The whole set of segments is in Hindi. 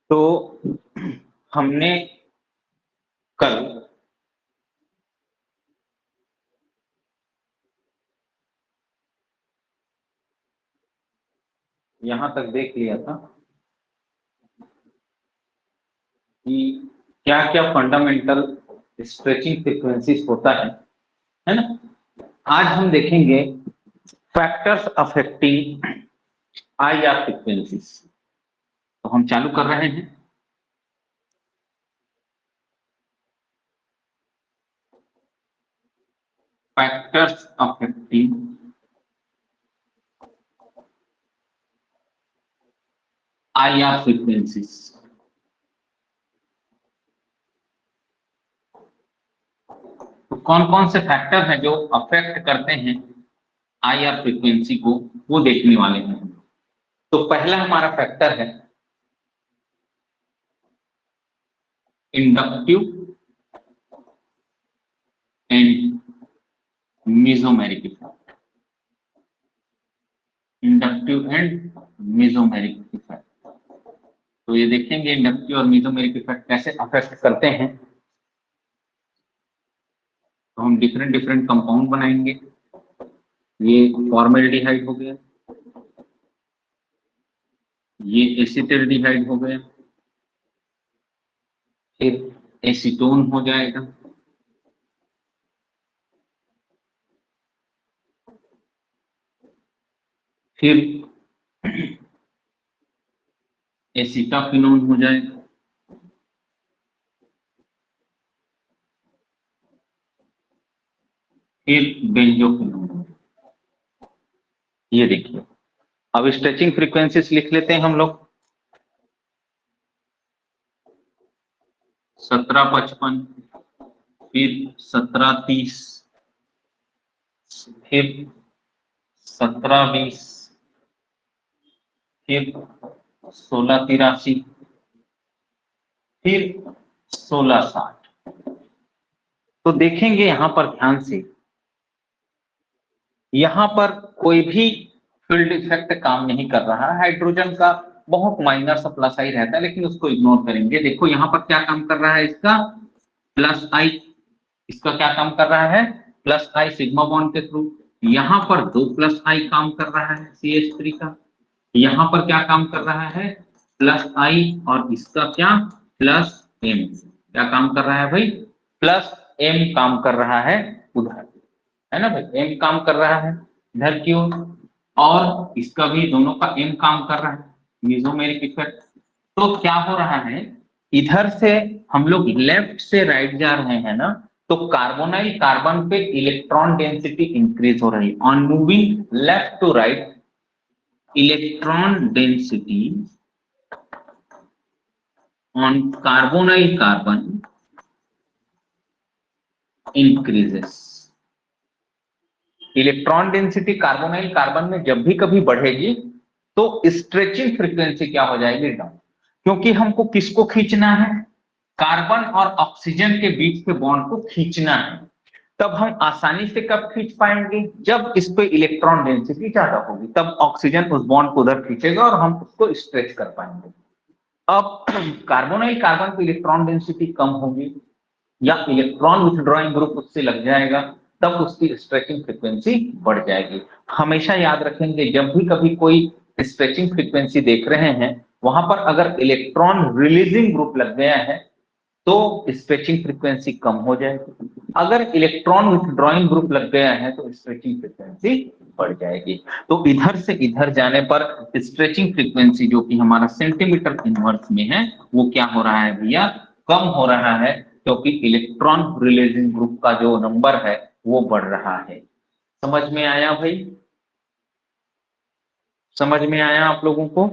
तो हमने कल यहां तक देख लिया था कि क्या क्या फंडामेंटल स्ट्रेचिंग फ्रीक्वेंसीज होता है ना। आज हम देखेंगे फैक्टर्स अफेक्टिंग आईआर फ्रीक्वेंसीज। तो हम चालू कर रहे हैं। Factors affecting IR frequencies. तो कौन कौन से फैक्टर हैं जो अफेक्ट करते हैं आईआर फ्रीक्वेंसी को, वो देखने वाले हैं। तो पहला हमारा फैक्टर है inductive and mesomeric effect. Inductive and mesomeric effect. तो ये देखेंगे इंडक्टिव और मेसोमेरिक इफेक्ट कैसे अफेक्ट करते हैं। तो हम डिफरेंट डिफरेंट कंपाउंड बनाएंगे। ये फॉर्मेल्डिहाइड हो गया, ये एसिटिल्डिहाइड हो गया, फिर एसीटोन हो जाएगा, फिर एसिटाफिनोन हो जाएगा, फिर बेंजोफिनोन। ये देखिए, अब स्ट्रेचिंग फ्रीक्वेंसीज लिख लेते हैं हम लोग। 1755, फिर 1730, फिर 1720, फिर 1683, फिर 1660। तो देखेंगे यहां पर ध्यान से, यहां पर कोई भी फील्ड इफेक्ट काम नहीं कर रहा है। हाइड्रोजन का बहुत माइनर सा प्लस आई रहता है, लेकिन उसको इग्नोर करेंगे। देखो यहां पर क्या काम कर रहा है इसका, प्लस आई। इसका क्या काम कर रहा है, प्लस आई सिग्मा बॉन्ड के थ्रू। यहां पर दो प्लस आई काम कर रहा है CH3 का। यहां पर क्या काम कर रहा है, प्लस आई, और इसका क्या, प्लस एम। क्या काम कर रहा है भाई, प्लस एम काम कर रहा है उधर, है ना भाई। एम काम कर रहा है इधर की ओर, और इसका भी दोनों का एम काम कर रहा है, मेसोमेरिक इफेक्ट। तो क्या हो रहा है, इधर से हम लोग लेफ्ट से राइट जा रहे हैं ना, तो कार्बोनाइल कार्बन पे इलेक्ट्रॉन डेंसिटी इंक्रीज हो रही है। On moving left to right, electron density on carbonyl carbon increases. Electron density carbonyl carbon में जब भी कभी बढ़ेगी तो स्ट्रेचिंग फ्रीक्वेंसी क्या हो जाएगी, डाउन। क्योंकि हमको किसको खींचना है, कार्बन और ऑक्सीजन के बीच के बॉन्ड को खींचना है। तब हम आसानी से कब खींच पाएंगे, जब इस पे इलेक्ट्रॉन डेंसिटी ज्यादा होगी, तब ऑक्सीजन उस बॉन्ड को उधर खींचेगा और हम उसको स्ट्रेच कर पाएंगे। अब कार्बोनाइल कार्बन की इलेक्ट्रॉन डेंसिटी कम होगी या इलेक्ट्रॉन विथड्रॉइंग ग्रुप उससे लग जाएगा, तब उसकी स्ट्रेचिंग फ्रीक्वेंसी बढ़ जाएगी। हमेशा याद रखेंगे, जब भी कभी कोई स्ट्रेचिंग फ्रीक्वेंसी देख रहे हैं, वहां पर अगर इलेक्ट्रॉन रिलीजिंग ग्रुप लग गया है तो स्ट्रेचिंग फ्रीक्वेंसी कम हो जाएगी। अगर इलेक्ट्रॉन विथड्रॉइंग ग्रुप लग गया है तो स्ट्रेचिंग फ्रीक्वेंसी बढ़ जाएगी। तो इधर से इधर जाने पर स्ट्रेचिंग फ्रीक्वेंसी जो कि हमारा सेंटीमीटर इनवर्स में है, वो क्या हो रहा है भैया, कम हो रहा है, क्योंकि इलेक्ट्रॉन रिलीजिंग ग्रुप का जो नंबर है वो बढ़ रहा है। समझ में आया भाई, समझ में आया आप लोगों को।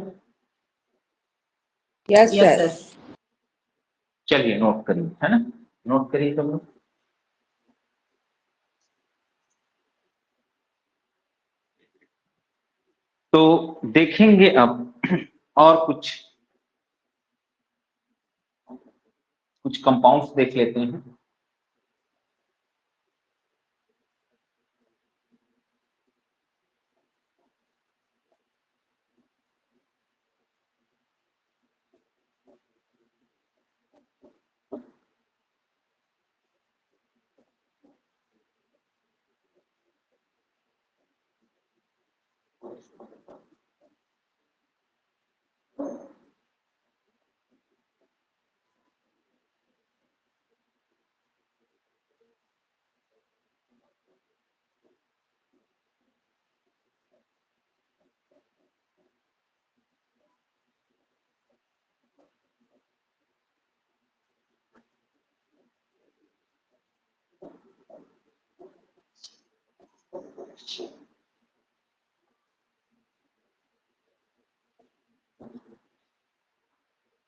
Yes sir. चलिए नोट करिए, है ना, नोट करिए सब लोग। तो देखेंगे अब और कुछ कंपाउंड्स देख लेते हैं।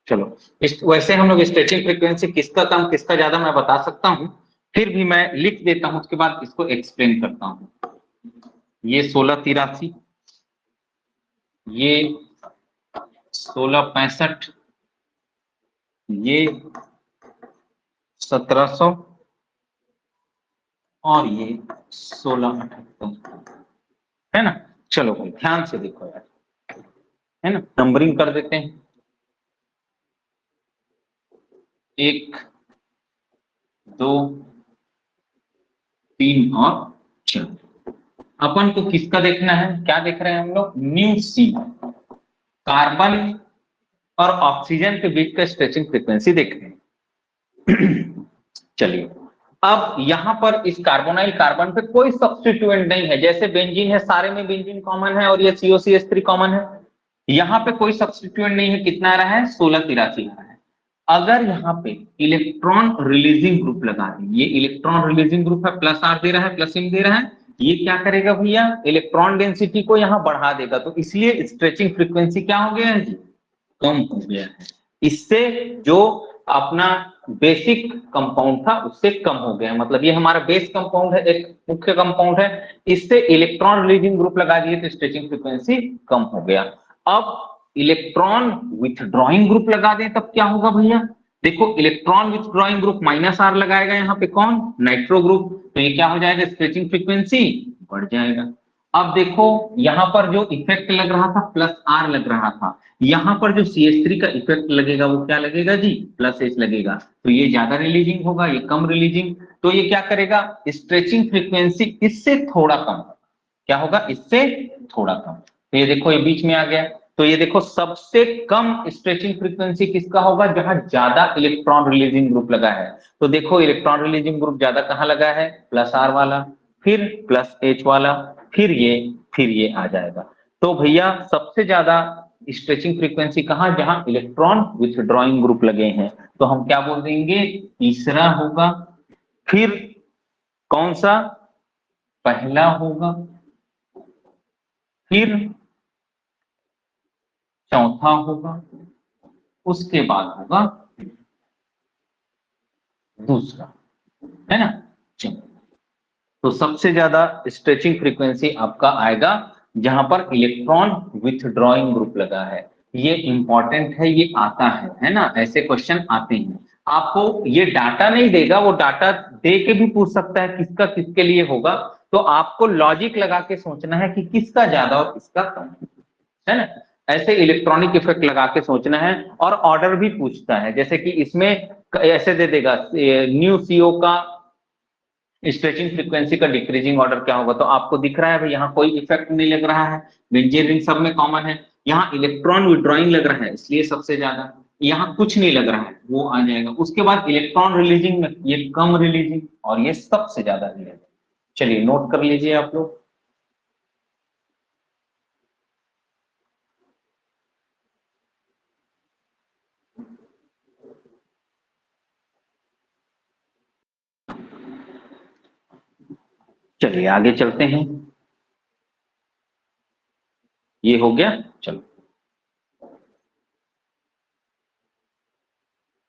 चलो वैसे हम लोग स्ट्रेचिंग फ्रीक्वेंसी किसका कम किसका ज्यादा मैं बता सकता हूं, फिर भी मैं लिख देता हूं, उसके बाद इसको एक्सप्लेन करता हूं। ये 1683, ये 1665, ये 1700 और ये 1678, है ना। चलो भाई ध्यान से देखो यार, है ना, नंबरिंग कर देते हैं। 1 2 3 और 4। अपन को किसका देखना है, क्या देख रहे हैं हम लोग, न्यू सी, कार्बन और ऑक्सीजन के बीच का स्ट्रेचिंग फ्रीक्वेंसी देख रहे हैं। चलिए अब यहां पर इस कार्बोनाइल कार्बन पे कोई सब्स्टिट्यूएंट नहीं है, जैसे बेंजीन है, सारे में बेंजीन कॉमन है और ये COCH3 कॉमन है। यहाँ पे कोई सब्स्टिट्यूएंट नहीं है, कितना आ रहा है, 1683 आ रहा है। अगर यहाँ पे इलेक्ट्रॉन रिलीजिंग ग्रुप लगा दें, ये इलेक्ट्रॉन रिलीजिंग ग्रुप है, प्लस R दे रहा है, प्लस M दे रहा है, ये क्या करेगा भैया, इलेक्ट्रॉन डेंसिटी को यहाँ बढ़ा देगा, तो इसलिए स्ट्रेचिंग फ्रीक्वेंसी क्या हो गया है जी, कम हो गया है। इससे जो अपना बेसिक कंपाउंड था उससे कम हो गया, मतलब ये हमारा बेस कंपाउंड है, एक मुख्य कंपाउंड है, इससे इलेक्ट्रॉन रिलीजिंग ग्रुप लगा दिए तो स्ट्रेचिंग फ्रीक्वेंसी कम हो गया। अब इलेक्ट्रॉन विथड्रॉइंग ग्रुप लगा दें तब क्या होगा भैया, देखो इलेक्ट्रॉन विथड्रॉइंग ग्रुप -R लगाएगा यहाँ पे कौन, नाइट्रो ग्रुप, तो ये क्या हो जाएगा, स्ट्रेचिंग फ्रीक्वेंसी बढ़ जाएगा। अब देखो यहाँ पर जो इफेक्ट लग रहा था +R लग रहा था, यहाँ पर जो CH3 का इफेक्ट लगेगा वो क्या लगेगा जी, +H लगेगा, तो ये ज्यादा रिलीजिंग होगा, ये कम रिलीजिंग, तो ये क्या करेगा, स्ट्रेचिंग फ्रीक्वेंसी इससे थोड़ा कम, क्या होगा, इससे थोड़ा कम, तो ये देखो ये बीच में आ गया। तो ये देखो सबसे कम स्ट्रेचिंग फ्रीक्वेंसी किसका होगा, जहां ज्यादा इलेक्ट्रॉन रिलीजिंग ग्रुप लगा है, तो देखो इलेक्ट्रॉन रिलीजिंग ग्रुप ज्यादा कहां लगा है, +R वाला, फिर +H वाला, फिर ये आ जाएगा। तो भैया सबसे ज्यादा स्ट्रेचिंग फ्रीक्वेंसी कहां, जहां इलेक्ट्रॉन विथड्रॉइंग ग्रुप लगे हैं, तो हम क्या बोल देंगे, तीसरा होगा। फिर कौन सा, पहला होगा, फिर चौथा होगा, उसके बाद होगा दूसरा, है ना। चलो तो सबसे ज्यादा स्ट्रेचिंग फ्रीक्वेंसी आपका आएगा जहां पर इलेक्ट्रॉन विथड्रॉइंग ग्रुप लगा है, ये इंपॉर्टेंट है, ये आता है ना, ऐसे क्वेश्चन आते हैं। आपको ये डाटा नहीं देगा, वो डाटा दे के भी पूछ सकता है किसका किसके लिए होगा, तो आपको लॉजिक लगा के सोचना है कि किसका ज्यादा और किसका कम, है ना, ऐसे इलेक्ट्रॉनिक इफेक्ट लगा के सोचना है। और ऑर्डर भी पूछता है, जैसे कि इसमें ऐसे दे देगा न्यू CO का स्ट्रेचिंग फ्रीक्वेंसी का डिक्रीजिंग ऑर्डर क्या होगा, तो आपको दिख रहा है भाई यहाँ कोई इफेक्ट नहीं लग रहा है, बेंजीन रिंग सब में कॉमन है, यहाँ इलेक्ट्रॉन विड्रॉइंग लग रहा है इसलिए सबसे ज्यादा, यहाँ कुछ नहीं लग रहा है वो आ जाएगा। उसके बाद इलेक्ट्रॉन रिलीजिंग में ये कम रिलीजिंग और ये सबसे ज्यादा रिलीजिंग। चलिए नोट कर लीजिए आप लोग। चलिए आगे चलते हैं, ये हो गया। चलो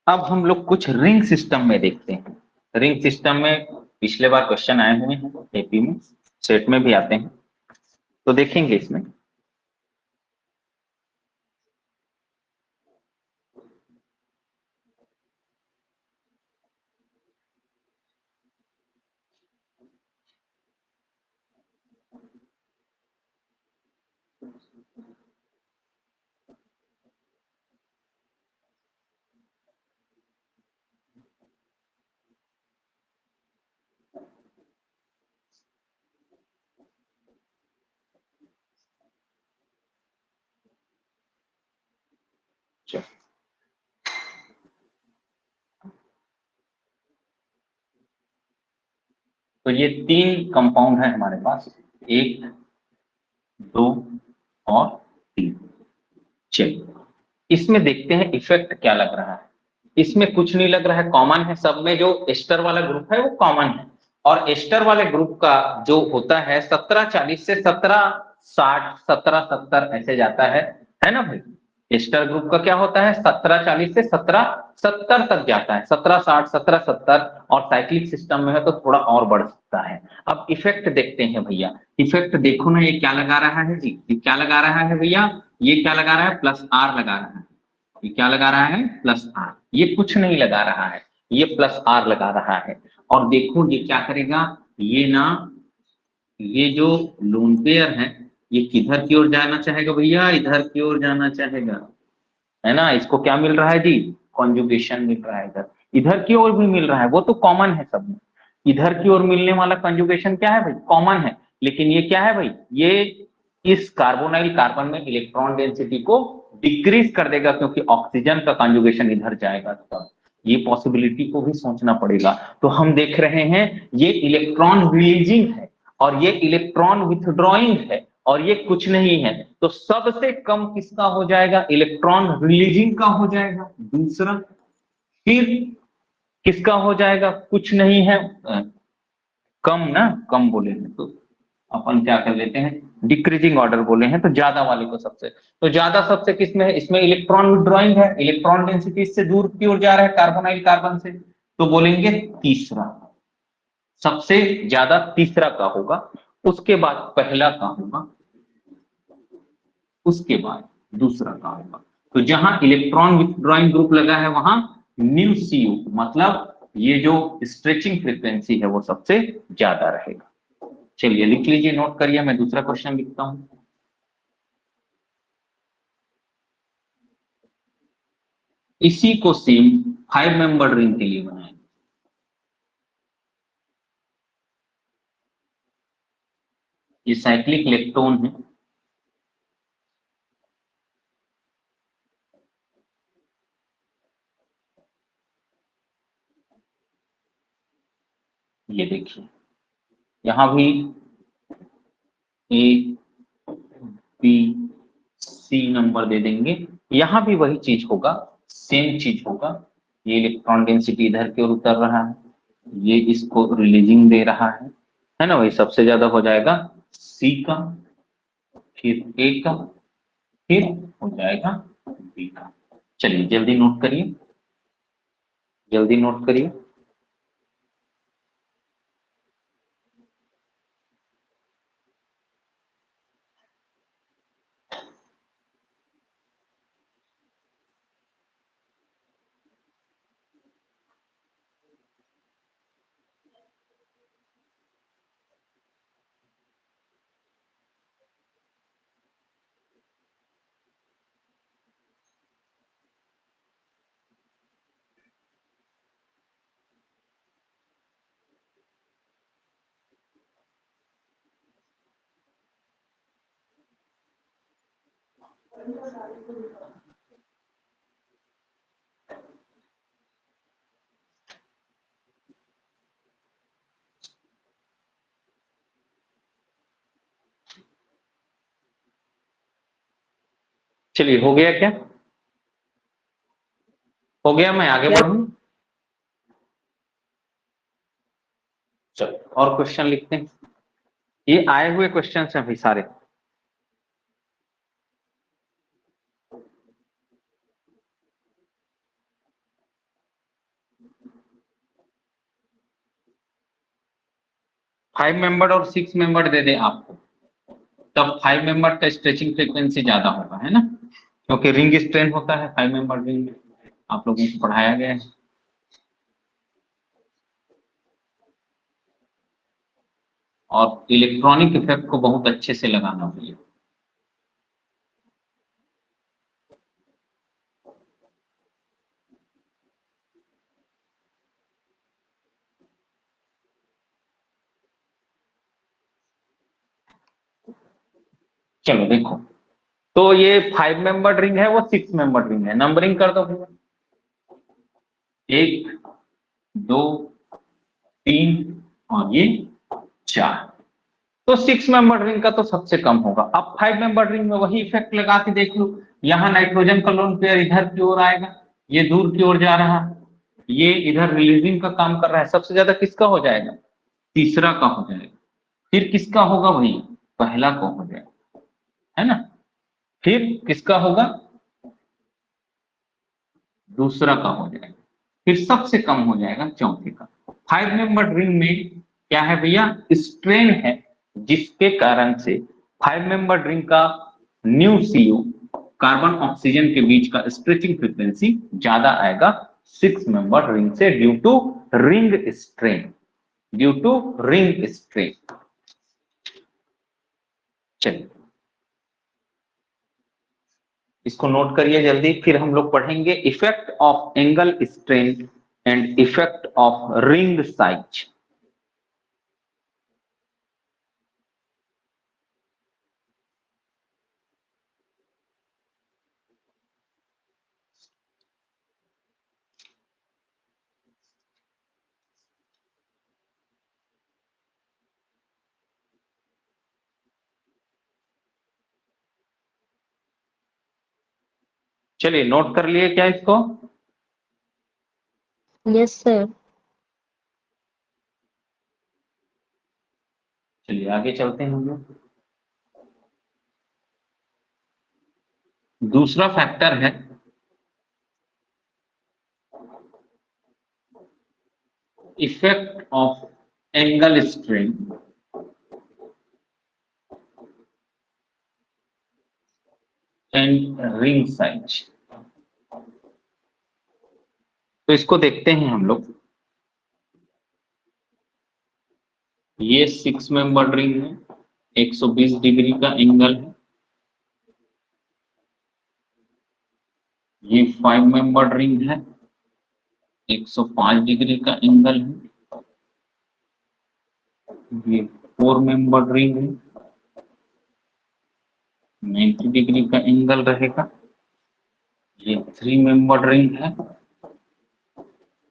अब हम लोग कुछ रिंग सिस्टम में देखते हैं। रिंग सिस्टम में पिछले बार क्वेश्चन आए हुए हैं, AP में, सेट में भी आते हैं, तो देखेंगे इसमें। चलो तो ये 3 कंपाउंड है हमारे पास, 1 2 और 3। चलिए इसमें देखते हैं इफेक्ट क्या लग रहा है। इसमें कुछ नहीं लग रहा है, कॉमन है सब में, जो एस्टर वाला ग्रुप है वो कॉमन है, और एस्टर वाले ग्रुप का जो होता है 1740 से 1760 1770 ऐसे जाता है ना भाई। एस्टर ग्रुप का क्या होता है, 1740 से 1770 तक जाता है, 1760, 1770, और साइक्लिक सिस्टम में है तो थोड़ा और बढ़ सकता है। अब इफेक्ट देखते हैं भैया, इफेक्ट देखो ना, ये क्या लगा रहा है जी, ये क्या लगा रहा है भैया, ये क्या लगा रहा है, प्लस आर लगा रहा है, ये क्या लगा रहा है, प्लस आर, ये कुछ नहीं लगा रहा है, ये प्लस आर लगा रहा है। और देखो ये क्या करेगा, ये ना, ये जो लोन पेयर है ये किधर की ओर जाना चाहेगा भैया, इधर की ओर जाना चाहेगा, है ना। इसको क्या मिल रहा है जी, कॉन्जुगेशन मिल रहा है, इधर इधर की ओर भी मिल रहा है, वो तो कॉमन है सब में, इधर की ओर मिलने वाला कंजुगेशन क्या है भाई, कॉमन है। लेकिन ये क्या है भाई, ये इस कार्बोनाइल कार्बन में इलेक्ट्रॉन डेंसिटी को डिक्रीज कर देगा, क्योंकि ऑक्सीजन का कंजुगेशन इधर जाएगा, तब ये पॉसिबिलिटी को भी सोचना पड़ेगा। तो हम देख रहे हैं ये इलेक्ट्रॉन रिलीजिंग है और ये इलेक्ट्रॉन विथड्रॉइंग है, और ये कुछ नहीं है, तो सबसे कम किसका हो जाएगा, इलेक्ट्रॉन रिलीजिंग का हो जाएगा दूसरा। फिर किसका हो जाएगा, कुछ नहीं है, कम ना, कम बोले हैं तो अपन क्या कर लेते हैं, डिक्रीजिंग ऑर्डर बोले हैं तो ज्यादा वाले को सबसे, तो ज्यादा सबसे किसमें है, इसमें इलेक्ट्रॉन विड्रॉइंग है, इलेक्ट्रॉन डेंसिटी इससे दूर की ओर जा रहा है कार्बोनाइल कार्बन से, तो बोलेंगे तीसरा, सबसे ज्यादा तीसरा का होगा, उसके बाद पहला का होगा, उसके बाद दूसरा का होगा। तो जहां इलेक्ट्रॉन विथड्रॉइंग ग्रुप लगा है वहां न्यू सी यू, मतलब ये जो स्ट्रेचिंग फ्रीक्वेंसी है वो सबसे ज्यादा रहेगा। चलिए लिख लीजिए, नोट करिए, मैं दूसरा क्वेश्चन लिखता हूं। इसी को सेम 5 मेंबर रिंग के लिए बनाएंगे। ये साइक्लिक इलेक्ट्रॉन है, ये देखिए यहां भी ए बी सी नंबर दे देंगे, यहां भी वही चीज होगा, सेम चीज होगा। ये इलेक्ट्रॉन डेंसिटी इधर की ओर उतर रहा है, ये इसको रिलीजिंग दे रहा है ना, वही सबसे ज्यादा हो जाएगा सी का, फिर ए का, फिर हो जाएगा बी का। चलिए जल्दी नोट करिए, जल्दी नोट करिए। चलिए हो गया क्या, हो गया, मैं आगे बढ़ूं। चलो और क्वेश्चन लिखते हैं, ये आए हुए क्वेश्चन हैं भाई सारे। फाइव मेंबर और 6 मेंबर दे दे आपको, तब 5 मेंबर का स्ट्रेचिंग फ्रीक्वेंसी ज्यादा होगा, है ना, क्योंकि रिंग स्ट्रेन होता है 5 मेंबर रिंग में, आप लोगों को पढ़ाया गया है। और इलेक्ट्रॉनिक इफेक्ट को बहुत अच्छे से लगाना भैया। चलो देखो, तो ये 5 मेंबर रिंग है, वो 6 मेंबर रिंग है, नंबरिंग कर दो भैया, 1 2 3 और ये 4। तो 6 मेंबर रिंग का तो सबसे कम होगा। अब 5 मेंबर रिंग में वही इफेक्ट लगा के देख लो, यहाँ नाइट्रोजन का लोन पेयर इधर की ओर आएगा, ये दूर की ओर जा रहा है, ये इधर रिलीजिंग का काम कर रहा है, सबसे ज्यादा किसका हो जाएगा, तीसरा का हो जाएगा। फिर किसका होगा भैया, पहला का हो जाएगा, है ना। फिर किसका होगा, दूसरा का हो जाएगा, फिर सबसे कम हो जाएगा चौथे का। 5 मेंबर रिंग में क्या है भैया, स्ट्रेन है, जिसके कारण से 5 मेंबर रिंग का न्यू सीयू कार्बन ऑक्सीजन के बीच का स्ट्रेचिंग फ्रीक्वेंसी ज्यादा आएगा 6 मेंबर रिंग से, due to ring strain, due to ring strain. चलिए इसको नोट करिए जल्दी, फिर हम लोग पढ़ेंगे effect of angle strain and effect of ring size. चलिए नोट कर लिए क्या इसको? Yes sir. चलिए आगे चलते हैं हम लोग। दूसरा फैक्टर है effect of angle strain and ring size. तो इसको देखते हैं हम लोग। ये 6 मेंबर रिंग है, 120 डिग्री का एंगल है। ये 5 मेंबर रिंग है, 105 डिग्री का एंगल है। ये 4 मेंबर रिंग है, 90 डिग्री का एंगल रहेगा। ये 3 मेंबर रिंग है,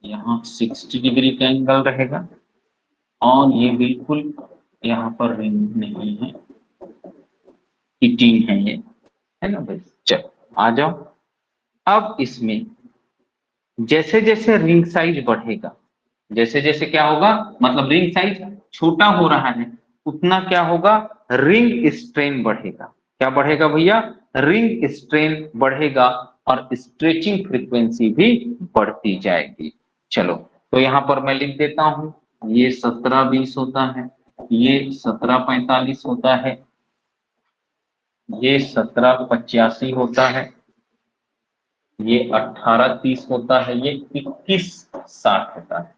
यहाँ 60 डिग्री का एंगल रहेगा। और ये बिल्कुल यहाँ पर रिंग नहीं है, हिटिंग है ये, है ना भाई। चलो आ जाओ। अब इसमें जैसे जैसे रिंग साइज बढ़ेगा, जैसे जैसे क्या होगा, मतलब रिंग साइज छोटा हो रहा है, उतना क्या होगा, रिंग स्ट्रेन बढ़ेगा। क्या बढ़ेगा भैया, रिंग स्ट्रेन बढ़ेगा और स्ट्रेचिंग फ्रीक्वेंसी भी बढ़ती जाएगी। चलो तो यहाँ पर मैं लिख देता हूं, ये 17-20 होता है, ये 17-45 होता है, ये 17-85 होता है, ये 18-30 होता है, ये 21-60 होता है।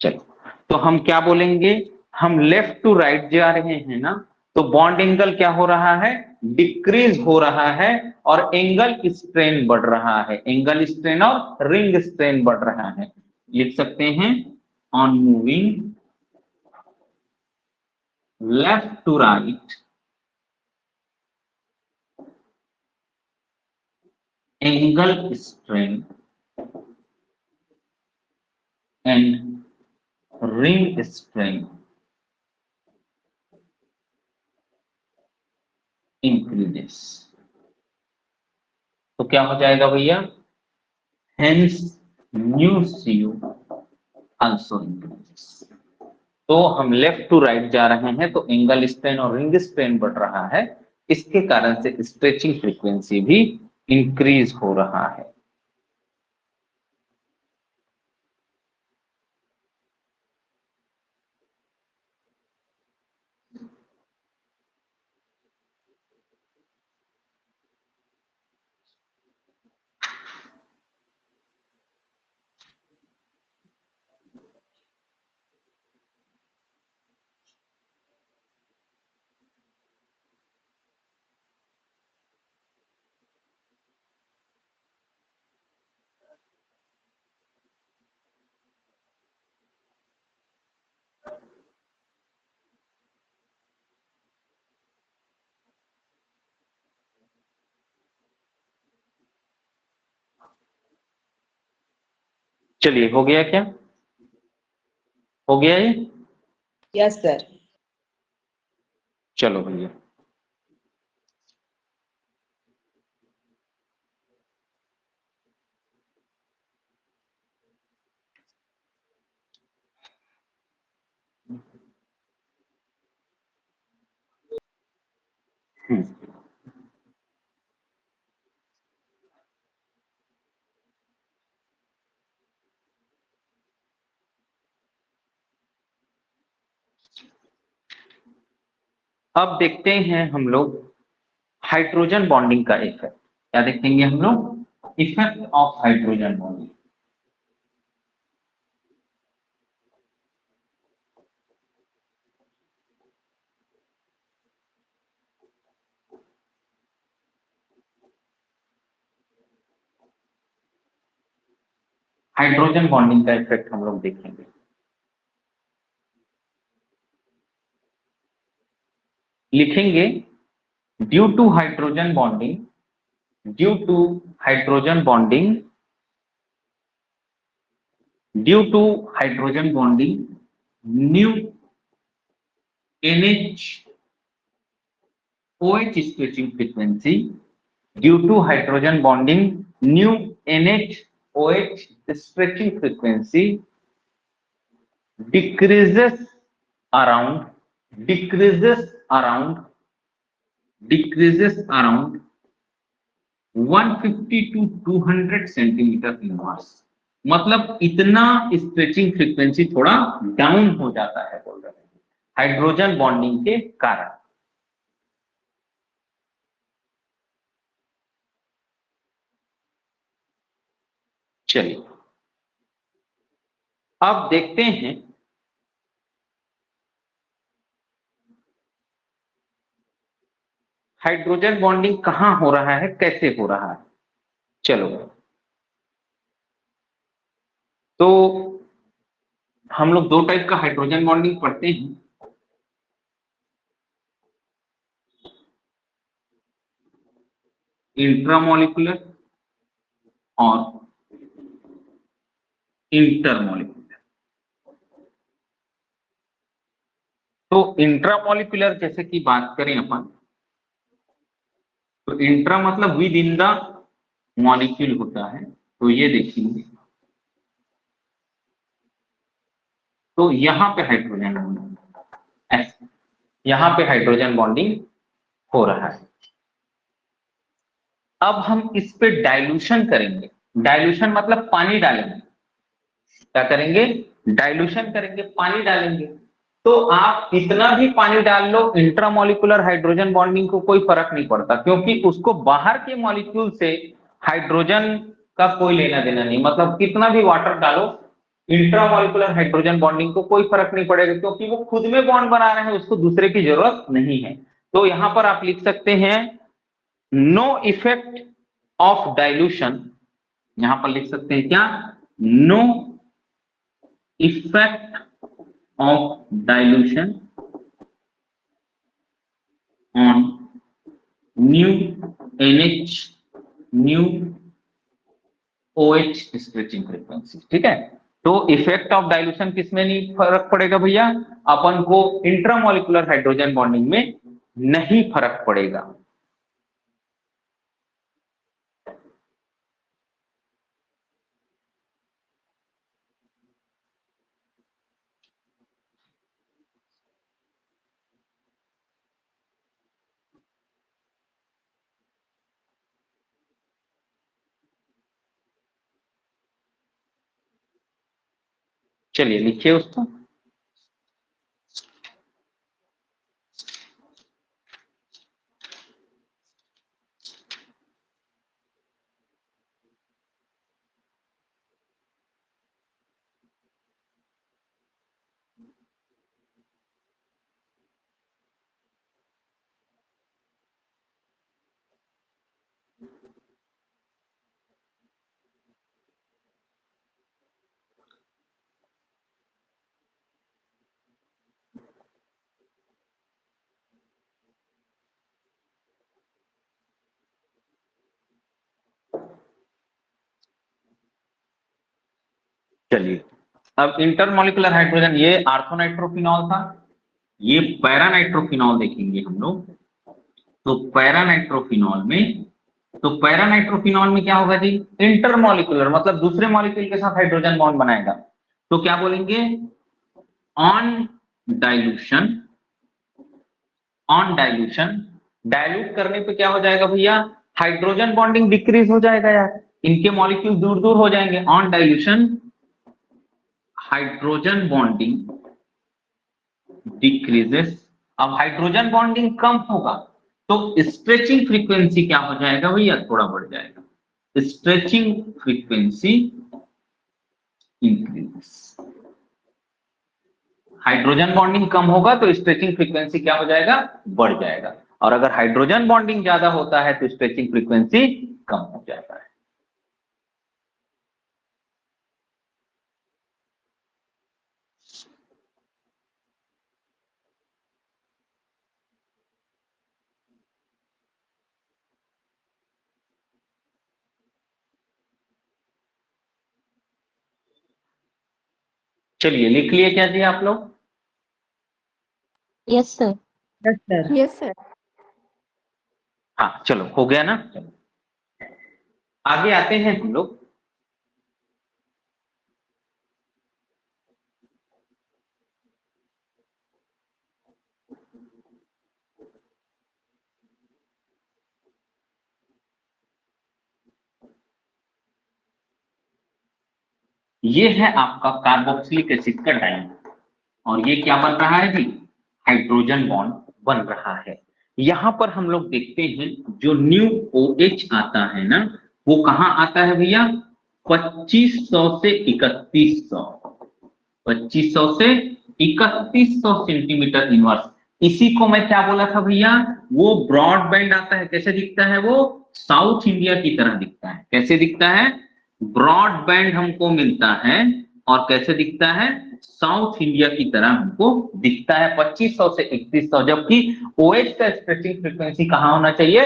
चलो तो हम क्या बोलेंगे, हम लेफ्ट टू राइट जा रहे हैं ना, तो बॉन्ड एंगल क्या हो रहा है, डिक्रीज हो रहा है, और एंगल स्ट्रेन बढ़ रहा है, एंगल स्ट्रेन और रिंग स्ट्रेन बढ़ रहा है। लिख सकते हैं on moving left to right angle strain and ring strain increases. तो क्या हो जाएगा भैया, हेंस न्यू सीयू आल्सो इंक्रीजेस। तो हम लेफ्ट टू राइट जा रहे हैं तो एंगल स्ट्रेन और रिंग स्ट्रेन बढ़ रहा है, इसके कारण से स्ट्रेचिंग फ्रीक्वेंसी भी इंक्रीज हो रहा है। चलिए हो गया क्या, हो गया ये? Yes sir. चलो भैया हम्म, अब देखते हैं हम लोग हाइड्रोजन बॉन्डिंग का इफेक्ट। क्या देखेंगे हम लोग? Effect of hydrogen bonding. Hydrogen bonding का इफेक्ट हम लोग देखेंगे। लिखेंगे due to hydrogen bonding, due to hydrogen bonding, due to hydrogen bonding nu NH-OH stretching frequency, due to hydrogen bonding nu NH-OH stretching frequency decreases around 150 to 200 centimetre inverse. मतलब इतना स्ट्रेचिंग फ्रीक्वेंसी थोड़ा डाउन हो जाता है बोल रहे हैं हाइड्रोजन बॉन्डिंग के कारण। चलिए अब देखते हैं हाइड्रोजन बॉन्डिंग कहां हो रहा है, कैसे हो रहा है। चलो तो हम लोग दो टाइप का हाइड्रोजन बॉन्डिंग पढ़ते हैं। इंट्रामोलिकुलर और इंटरमोलिकुलर। तो इंट्रामोलिकुलर जैसे कि बात करें अपन, तो इंट्रा मतलब विद इन द मॉलिक्यूल होता है। तो ये देखेंगे तो यहां पे हाइड्रोजन बॉन्डिंग, ऐसे यहां पे हाइड्रोजन बॉन्डिंग हो रहा है। अब हम इस पे डाइल्यूशन करेंगे। डाइल्यूशन मतलब पानी डालेंगे। क्या करेंगे? डाइल्यूशन करेंगे, पानी डालेंगे। तो आप इतना भी पानी डाल लो, इंट्रामोलिकुलर हाइड्रोजन बॉन्डिंग को कोई फर्क नहीं पड़ता, क्योंकि उसको बाहर के मॉलिक्यूल से हाइड्रोजन का कोई लेना देना नहीं। मतलब कितना भी वाटर डालो, इंट्रामोलिकुलर हाइड्रोजन बॉन्डिंग को कोई फर्क नहीं पड़ेगा, क्योंकि वो खुद में बॉन्ड बना रहे हैं, उसको दूसरे की जरूरत नहीं है। तो यहां पर आप लिख सकते हैं नो इफेक्ट ऑफ डाइल्यूशन। यहां पर लिख सकते हैं क्या? No effect of dilution on nu NH nu OH stretching frequency. ठीक है, तो इफेक्ट ऑफ डाइल्यूशन किसमें नहीं फर्क पड़ेगा भैया? अपन को इंट्रामोलिकुलर हाइड्रोजन बॉन्डिंग में नहीं फर्क पड़ेगा। चलिए लिखिए उसको। चलिए अब इंटरमोलिकुलर हाइड्रोजन, ये आर्थोनाइट्रोफिनॉल था, ये पैरानाइट्रोफिनॉल देखेंगे हम लोग। तो पैरानाइट्रोफिनॉल में, तो पैरानाइट्रोफिनॉल में क्या होगा जी? इंटरमोलिकुलर मतलब दूसरे मॉलिक्यूल के साथ हाइड्रोजन बॉन्ड बनाएगा। तो क्या बोलेंगे? On dilution, on dilution, dilute करने पे क्या हो जाएगा भैया? हाइड्रोजन बॉन्डिंग डिक्रीज हो जाएगा यार, इनके मॉलिक्यूल दूर दूर हो जाएंगे। On dilution hydrogen bonding decreases अब हाइड्रोजन बॉन्डिंग कम होगा तो स्ट्रेचिंग फ्रीक्वेंसी क्या हो जाएगा भैया, थोड़ा बढ़ जाएगा, stretching frequency increase. Hydrogen bonding कम होगा तो स्ट्रेचिंग फ्रीक्वेंसी क्या हो जाएगा, बढ़ जाएगा, और अगर हाइड्रोजन बॉन्डिंग ज्यादा होता है तो स्ट्रेचिंग फ्रीक्वेंसी कम हो जाता है। चलिए लिख लिए क्या जी आप लोग? Yes sir. Yes, sir. Yes sir. हाँ चलो हो गया ना, चलो आगे आते हैं हम लोग। ये है आपका कार्बोक्सिलिक एसिड का डाइमर, और ये क्या बन रहा है जी, हाइड्रोजन बॉन्ड बन रहा है। यहां पर हम लोग देखते हैं जो न्यू OH आता है ना, वो कहां आता है भैया, 2500 से 3100, 2500 से 3100 सेंटीमीटर इनवर्स। इसी को मैं क्या बोला था भैया, वो ब्रॉड बैंड आता है, कैसे दिखता है वो, साउथ इंडिया की तरह दिखता है। कैसे दिखता है, ब्रॉड बैंड हमको मिलता है, और कैसे दिखता है, साउथ इंडिया की तरह हमको दिखता है 2500 से 3100, जबकि OH का स्ट्रेचिंग फ्रीक्वेंसी कहां होना चाहिए,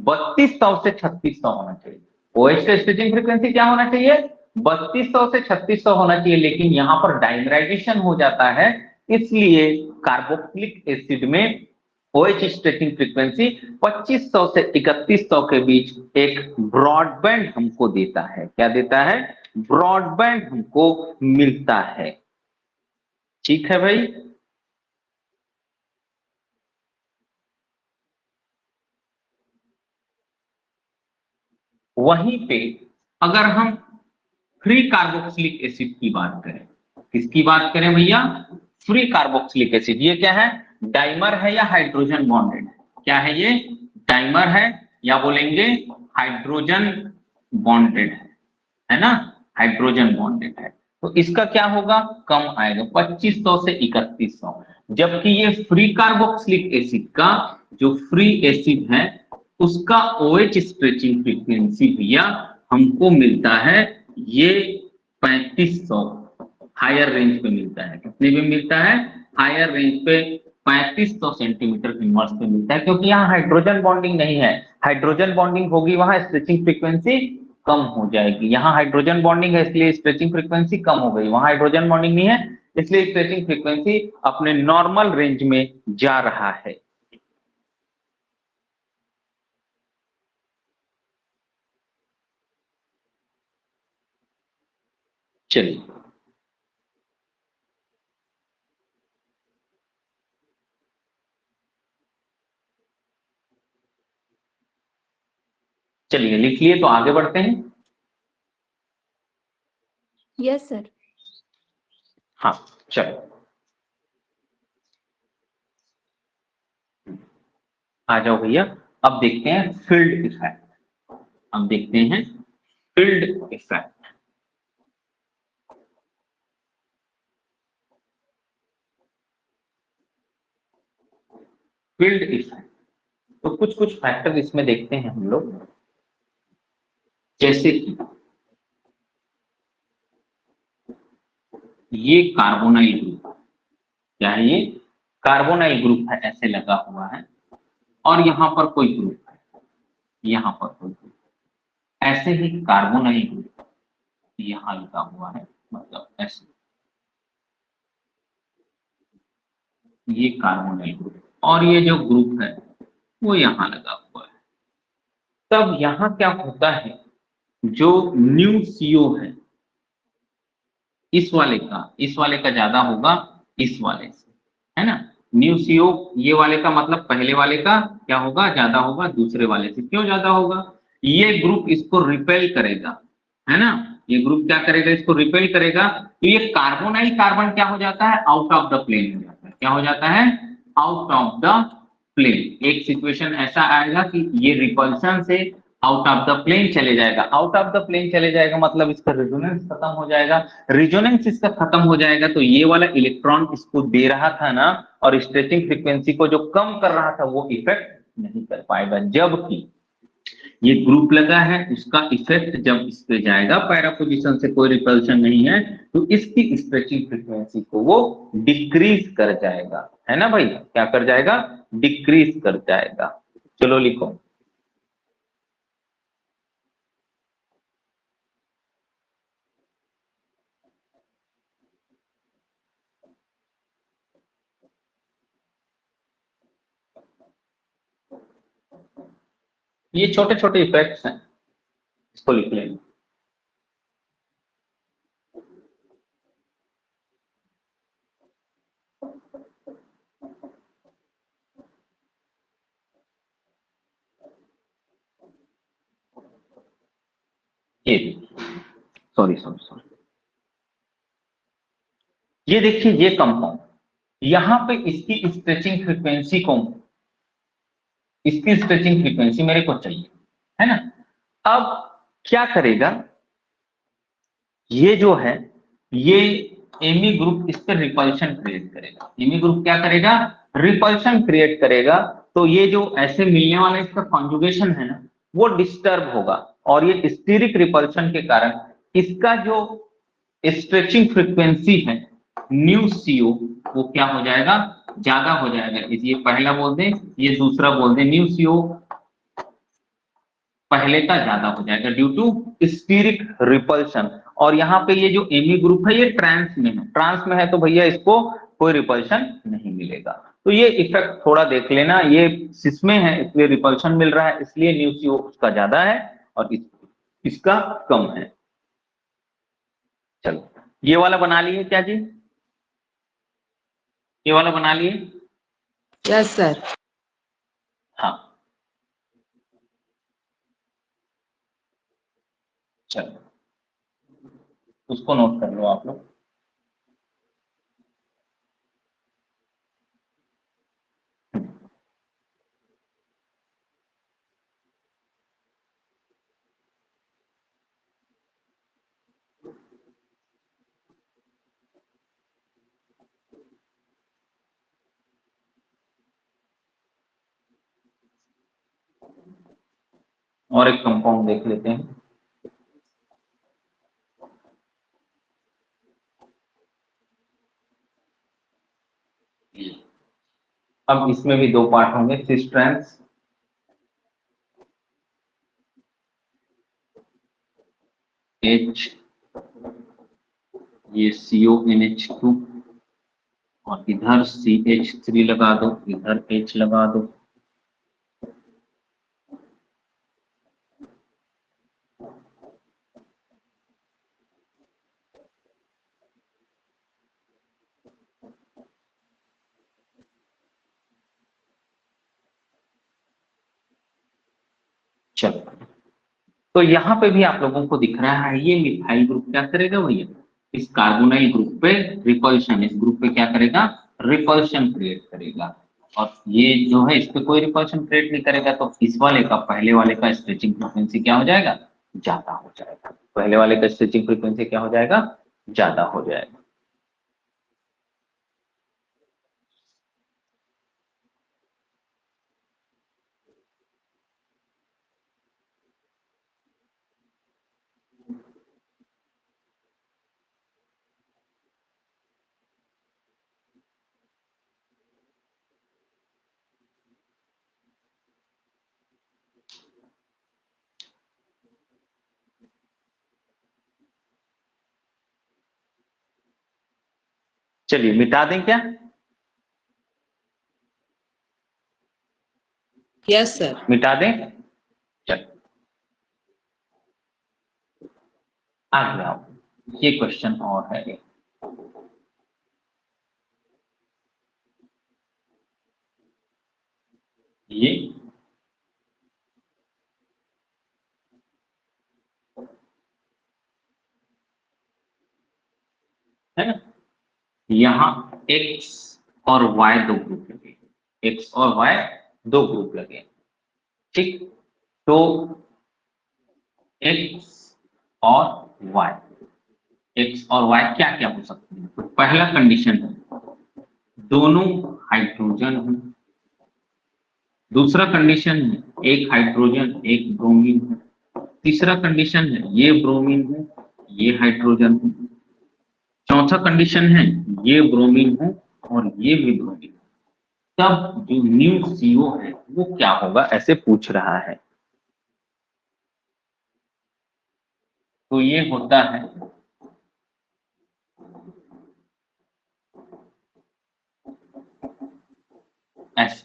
3200 से 3600 होना चाहिए। OH का स्ट्रेचिंग फ्रीक्वेंसी क्या होना चाहिए, 3200 से 3600 होना चाहिए, लेकिन यहां पर डाइमराइजेशन हो जाता है, इसलिए कार्बोक्सिलिक एसिड में OH स्ट्रेचिंग फ्रीक्वेंसी 2500 से 3100 के बीच एक ब्रॉडबैंड हमको देता है। क्या देता है, ब्रॉडबैंड हमको मिलता है। ठीक है भाई, वहीं पे अगर हम फ्री कार्बोक्सिलिक एसिड की बात करें, किसकी बात करें भैया, फ्री कार्बोक्सिलिक एसिड, ये क्या है, डाइमर है या हाइड्रोजन बॉन्डेड है, क्या है ये, डाइमर है या बोलेंगे हाइड्रोजन बॉन्डेड है ना, हाइड्रोजन बॉन्डेड है, तो इसका क्या होगा, कम आएगा 2500 से 3100, जबकि ये फ्री कार्बोक्सिलिक एसिड का जो फ्री एसिड है उसका OH स्ट्रेचिंग फ्रीक्वेंसी भैया हमको मिलता है ये 3500, हायर रेंज पे मिलता है। कितने पे मिलता है, हायर रेंज पे 3500 सेंटीमीटर इनवर्स पे मिलता है, क्योंकि यहाँ हाइड्रोजन बॉन्डिंग नहीं है। हाइड्रोजन बॉन्डिंग होगी वहां स्ट्रेचिंग फ्रीक्वेंसी कम हो जाएगी, यहाँ हाइड्रोजन बॉन्डिंग है इसलिए स्ट्रेचिंग फ्रीक्वेंसी कम हो गई, वहां हाइड्रोजन बॉन्डिंग नहीं है इसलिए स्ट्रेचिंग फ्रीक्वेंसी अपने नॉर्मल रेंज में जा रहा है। चलिए चलिए लिख लिए तो आगे बढ़ते हैं। Yes sir. हाँ चलो आ जाओ भैया, अब देखते हैं फील्ड इफेक्ट, अब देखते हैं फील्ड इफेक्ट। फील्ड इफेक्ट तो कुछ कुछ फैक्टर इसमें देखते हैं हम लोग, जैसे कि ये कार्बोनाइल ग्रुप, क्या है ये, कार्बोनाइल ग्रुप है, ऐसे लगा हुआ है, और यहां पर कोई ग्रुप है, यहां पर कोई ग्रुप, ऐसे ही कार्बोनाइल ग्रुप यहां लगा हुआ है, मतलब ऐसे, ये कार्बोनाइल ग्रुप, और ये जो ग्रुप है वो यहां लगा हुआ है। तब यहां क्या होता है, जो न्यू CO है इस वाले का ज्यादा होगा इस वाले से, है ना, न्यू CO ये वाले का मतलब पहले वाले का क्या होगा, ज्यादा होगा दूसरे वाले से। क्यों ज्यादा होगा, ये ग्रुप इसको रिपेल करेगा, है ना, ये ग्रुप क्या करेगा, इसको रिपेल करेगा, तो ये कार्बोनाइल कार्बन क्या हो जाता है, आउट ऑफ द प्लेन हो जाता है। क्या हो जाता है, आउट ऑफ द प्लेन। एक सिचुएशन ऐसा आएगा कि ये रिपल्शन से आउट ऑफ द प्लेन चले जाएगा। आउट ऑफ द प्लेन चले जाएगा मतलब इसका रेजोनेंस खत्म हो जाएगा। रेजोनेंस इसका खत्म हो जाएगा तो ये वाला इलेक्ट्रॉन इसको दे रहा था ना, और स्ट्रेचिंग फ्रीक्वेंसी को जो कम कर रहा था वो इफेक्ट नहीं कर पाएगा। जबकि ये ग्रुप लगा है, उसका इफेक्ट जब इस पे जाएगा, पैरा पोजीशन से कोई रिपल्शन नहीं है, तो इसकी स्ट्रेचिंग फ्रीक्वेंसी को वो डिक्रीज कर जाएगा। है ना भाई, क्या कर जाएगा? डिक्रीज कर जाएगा। चलो लिखो। ये छोटे छोटे इफेक्ट्स हैं, इसको लिख लेंगे। ये सॉरी सॉरी सॉरी, ये देखिए ये कंपाउंड, यहां पे इसकी स्ट्रेचिंग फ्रीक्वेंसी को, इसकी स्ट्रेचिंग फ्रीक्वेंसी मेरे को चाहिए, है ना। अब क्या करेगा ये जो है, ये एमी ग्रुप इस पर रिपल्शन क्रिएट करेगा। एमी ग्रुप क्या करेगा? रिपल्शन क्रिएट करेगा। तो ये जो ऐसे मिलने वाला इसका कॉन्जुगेशन है ना, वो डिस्टर्ब होगा, और ये स्टीरिक रिपल्शन के कारण इसका जो स्ट्रेचिंग फ्रीक्वेंसी है न्यू सीओ, वो क्या हो जाएगा? ज्यादा हो जाएगा। ये पहला बोल दें, ये दूसरा बोल दें, न्यू सीओ पहले का ज्यादा हो जाएगा ड्यू टू स्टीरिक रिपल्शन। और यहाँ पे ये जो एमी ग्रुप है ये ट्रांस में है, ट्रांस में है तो भैया इसको कोई रिपल्शन नहीं मिलेगा। तो ये इफेक्ट थोड़ा देख लेना, ये सिस में है इसलिए रिपल्शन मिल रहा है, इसलिए न्यू सीओ उसका ज्यादा है और इसका कम है। चलो ये वाला बना लिए क्या जी? ये वाला बना लिए? Yes, sir. हाँ चलो उसको नोट कर लो आप लोग। और एक कंपाउंड देख लेते हैं। अब इसमें भी दो पार्ट होंगे, सिस ट्रांस H, ये CONH2, और इधर CH3 लगा दो, इधर H लगा दो। चलो तो यहाँ पे भी आप लोगों को दिख रहा है, ये मिथाइल ग्रुप क्या करेगा भैया? इस कार्बोनाइल ग्रुप पे रिपल्शन, इस ग्रुप पे क्या करेगा? रिपल्शन क्रिएट करेगा। और ये जो है इस पे कोई रिपल्शन क्रिएट नहीं करेगा, तो इस वाले का, पहले वाले का स्ट्रेचिंग फ्रीक्वेंसी क्या हो जाएगा? ज्यादा हो जाएगा। पहले वाले का स्ट्रेचिंग फ्रीक्वेंसी क्या हो जाएगा? ज्यादा हो जाएगा। चलिए मिटा दें क्या? Yes, sir. मिटा दें? चल आगे आओ, ये क्वेश्चन और है एक। ये है ना, यहाँ X और Y दो ग्रुप लगे, एक्स और वाई दो ग्रुप लगे, ठीक। तो एक्स और वाई, एक्स और वाई क्या क्या हो सकते हैं? तो पहला कंडीशन है दोनों हाइड्रोजन हो। दूसरा कंडीशन है एक हाइड्रोजन एक ब्रोमीन है। तीसरा कंडीशन है ये ब्रोमीन है ये हाइड्रोजन है। चौथा कंडीशन है ये ब्रोमीन है और ये भी ब्रोमीन है। तब जो न्यू सीओ है वो क्या होगा, ऐसे पूछ रहा है। तो ये होता है ऐसे।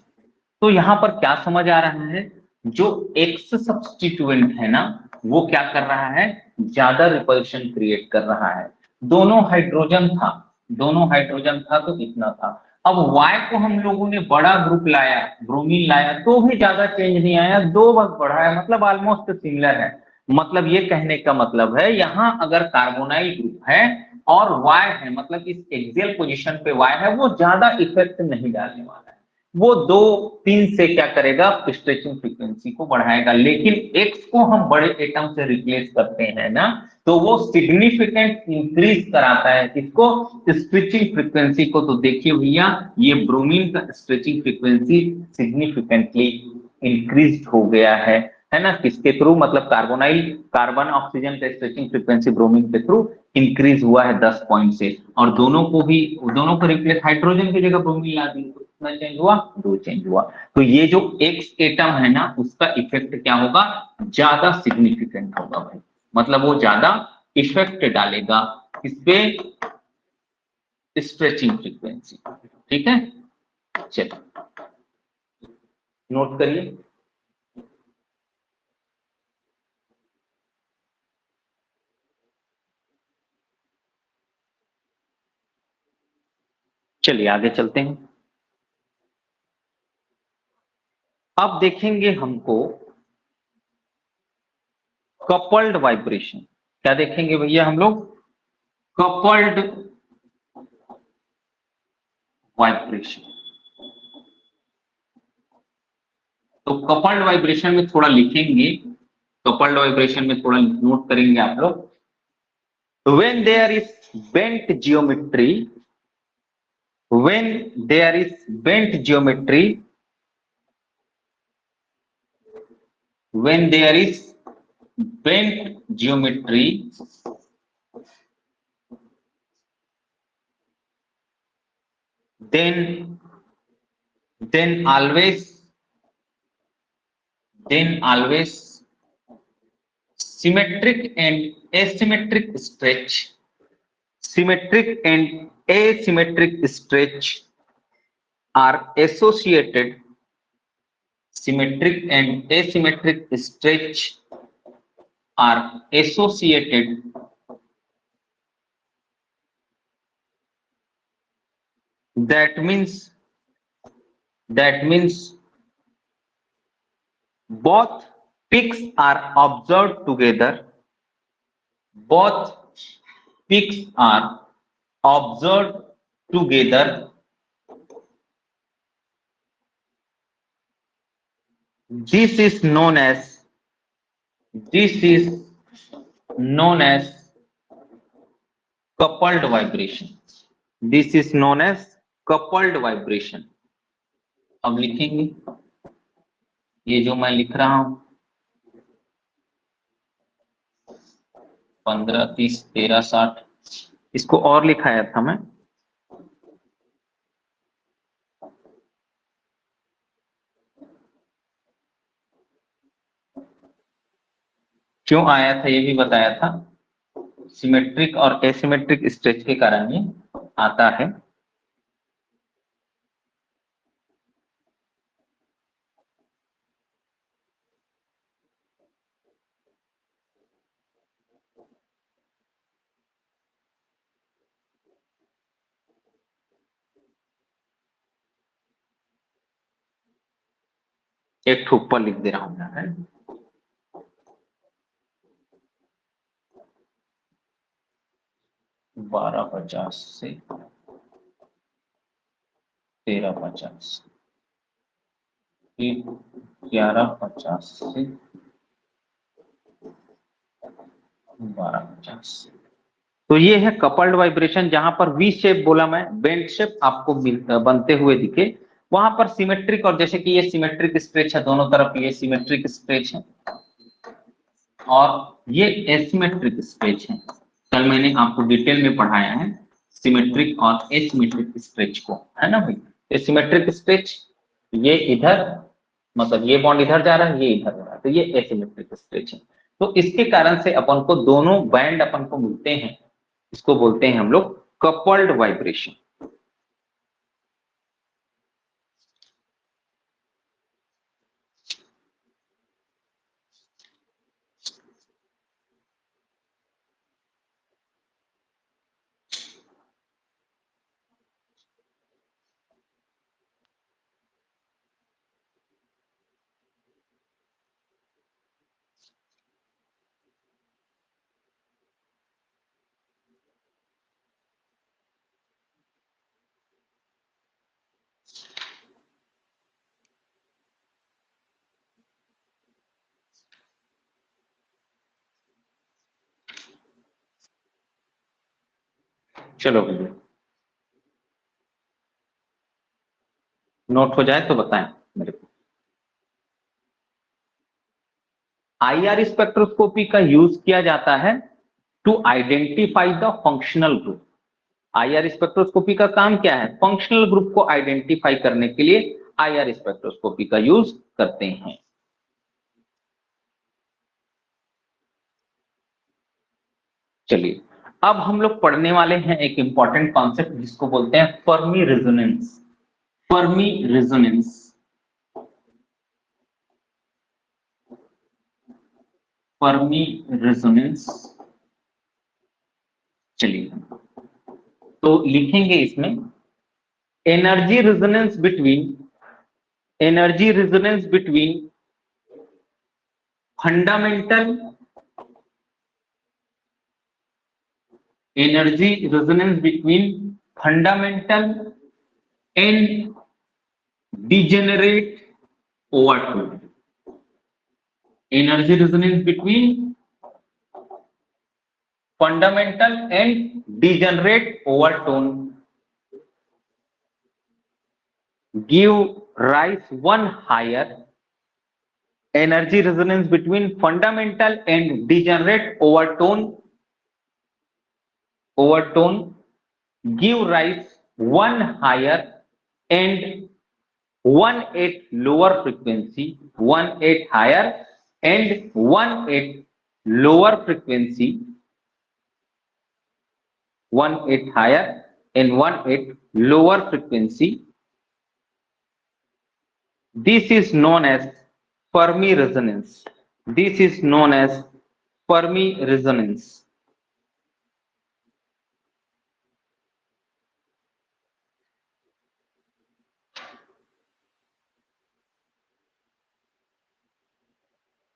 तो यहां पर क्या समझ आ रहा है, जो एक्स सब्स्टिट्यूएंट है ना वो क्या कर रहा है, ज्यादा रिपल्शन क्रिएट कर रहा है। दोनों हाइड्रोजन था, दोनों हाइड्रोजन था तो इतना था। अब Y को हम लोगों ने बड़ा ग्रुप लाया, ब्रोमीन लाया, तो भी ज्यादा चेंज नहीं आया, दो बस बढ़ा है, मतलब ऑलमोस्ट सिमिलर है। मतलब ये कहने का मतलब है यहां अगर कार्बोनाइल ग्रुप है और Y है, मतलब इस एक्सियल पोजीशन पे Y है, वो ज्यादा इफेक्ट नहीं डालने वाला है। वो दो तीन से क्या करेगा, स्ट्रेचिंग फ्रीक्वेंसी को बढ़ाएगा। लेकिन एक्स को हम बड़े एटम से रिप्लेस करते हैं ना, तो वो सिग्निफिकेंट इंक्रीज कराता है किसको, स्ट्रेचिंग फ्रीक्वेंसी को। तो देखिए भैया ये ब्रोमीन का स्ट्रेचिंग फ्रीक्वेंसी सिग्निफिकेंटली इंक्रीज हो गया है ना, किसके थ्रू, मतलब कार्बोनाइल कार्बन ऑक्सीजन का स्ट्रेचिंग फ्रीक्वेंसी ब्रोमीन के थ्रू इंक्रीज हुआ है 10 पॉइंट से। और दोनों को रिप्लेस हाइड्रोजन की जगह ब्रोमीन ला दी, तो कितना चेंज हुआ, दो चेंज हुआ। तो ये जो एक्स एटम है ना उसका इफेक्ट क्या होगा, ज्यादा सिग्निफिकेंट होगा भाई, मतलब वो ज्यादा इफेक्ट डालेगा इस पे, स्ट्रेचिंग फ्रीक्वेंसी। ठीक है, चलिए नोट करिए। चलिए आगे चलते हैं। अब देखेंगे हमको कपल्ड वाइब्रेशन। क्या देखेंगे भैया हम लोग, कपल्ड वाइब्रेशन। तो कपल्ड वाइब्रेशन में थोड़ा लिखेंगे, कपल्ड वाइब्रेशन में थोड़ा नोट करेंगे आप लोग। when there is bent geometry, when there is bent geometry, when there is bent geometry, then then always then always symmetric and asymmetric stretch, symmetric and asymmetric stretch are associated, symmetric and asymmetric stretch are associated, that means that means both peaks are observed together, both peaks are observed together. This is known as, this is known as coupled vibration. This is known as coupled vibration. अब लिखेंगे ये जो मैं लिख रहा हूं 15 30 13 60, इसको और लिखाया था मैं, क्यों आया था ये भी बताया था। सिमेट्रिक और एसिमेट्रिक स्ट्रेच के कारण ये आता है। एक ठोक पर लिख दे रहा हूं मैं, 1250 से 1350। 1150 से 1250। तो ये है कपल्ड वाइब्रेशन, जहां पर वी शेप बोला मैं, बेंड शेप आपको बनते हुए दिखे, वहां पर सिमेट्रिक, और जैसे कि ये सिमेट्रिक स्ट्रेच है दोनों तरफ, ये सिमेट्रिक स्ट्रेच है और ये एसिमेट्रिक स्ट्रेच है। कल मैंने आपको डिटेल में पढ़ाया है सिमेट्रिक और एसिमेट्रिक स्ट्रेच को, है ना भाई। एसिमेट्रिक स्ट्रेच, ये इधर, मतलब ये बॉन्ड इधर जा रहा है, ये इधर हो रहा है, तो ये एसिमेट्रिक स्ट्रेच है। तो इसके कारण से अपन को दोनों बैंड अपन को मिलते हैं, इसको बोलते हैं हम लोग कपल्ड वाइब्रेशन। चलो भैया, नोट हो जाए तो बताएं मेरे को। आईआर स्पेक्ट्रोस्कोपी का यूज किया जाता है to identify the functional group. IR spectroscopy का काम क्या है? फंक्शनल ग्रुप को आइडेंटिफाई करने के लिए आईआर स्पेक्ट्रोस्कोपी का यूज करते हैं। चलिए, अब हम लोग पढ़ने वाले हैं एक इंपॉर्टेंट कॉन्सेप्ट जिसको बोलते हैं Fermi resonance. Fermi resonance, Fermi resonance. चलिए, तो लिखेंगे इसमें energy resonance between, energy resonance between fundamental, energy resonance between fundamental and degenerate overtone. Energy resonance between fundamental and degenerate overtone give rise one higher. Energy resonance between fundamental and degenerate overtone give rise one higher and 1/8 lower frequency, 1/8 higher and 1/8 lower frequency, 1/8 higher and 1/8 lower frequency. This is known as Fermi resonance. This is known as Fermi resonance.